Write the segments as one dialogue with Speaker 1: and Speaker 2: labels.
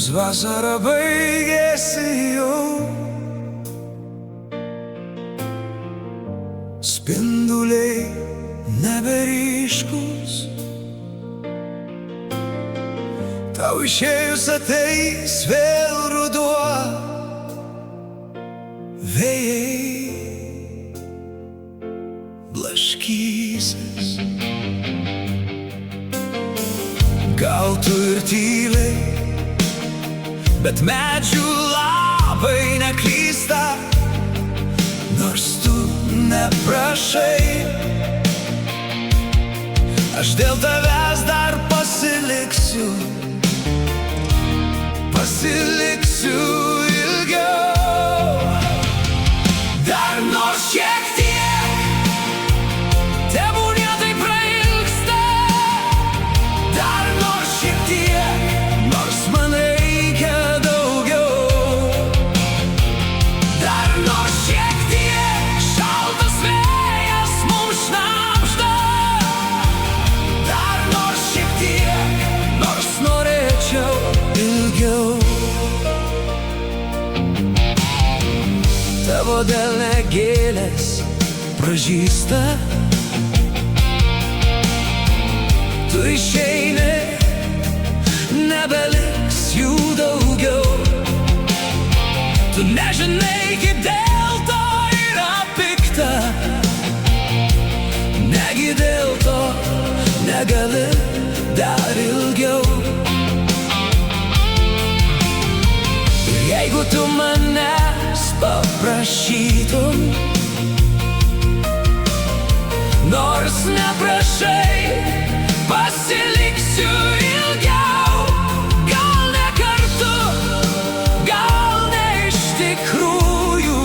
Speaker 1: Nors vasara baigėsi jau, spinduliai neberyškus, tau išėjus ateis vėl ruduo, vėjai blaškysis. Gal tu ir tyliai, bet medžių lapai neklysta, nors tu neprašai. Aš dėl tavęs dar pasiliksiu ilgiau. Dar nors šiek tiek, tebūnie tai prailgsta. Dar nors šiek tiek, nors man reikia daugiau. Dar nors šiek tiek, šaltas vėjas mums šnabžda. Dar nors šiek tiek, nors norėčiau ilgiau. Tavo delne gėlės pražysta, tu išeini, nebeliks jų daugiau. Tu nežinai, kaip dėl to yra pikta, negi dėl to negali dar ilgiau. Jeigu tu manęs paprašytum, nors neprašai, pasiliksiu ilgiau. Gal ne kartu, gal ne iš tikrųjų,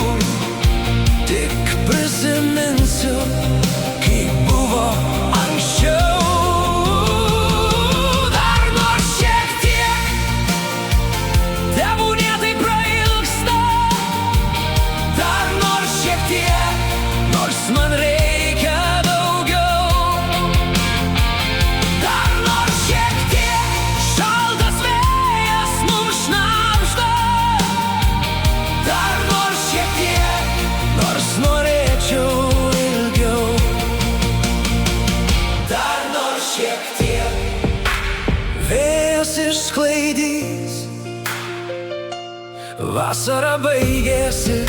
Speaker 1: tik prisiminsiu, kaip buvo anksčiau. Dar nors šiek tiek, tebūnie tai prailgsta. Dar nors šiek tiek, nors man reikia daugiau. Dar nors šiek tiek, šaltas vėjas mums šnabžda. Dar nors šiek tiek, nors norėčiau ilgiau. Dar nors šiek tiek, vėjas išsklaidys. Vasara baigėsi,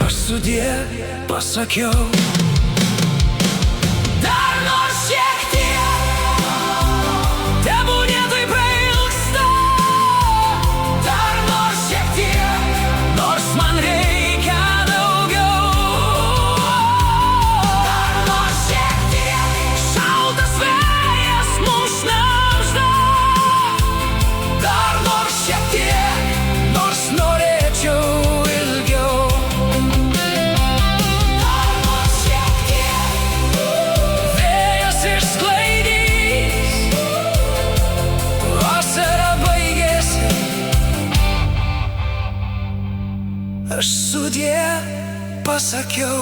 Speaker 1: aš sudie pasakiau. Dar nors šiek tiek, tebūnie tai prailgsta. Dar nors šiek tiek, nors man reikia daugiau. Dar nors šiek tiek, šaltas vėjas mums šnabžda. Dar nors šiek tiek, nors norėčiau ilgiau. Dar nors šiek tiek, vėjas išsklaidys. Vasara baigėsi, aš sudie pasakiau.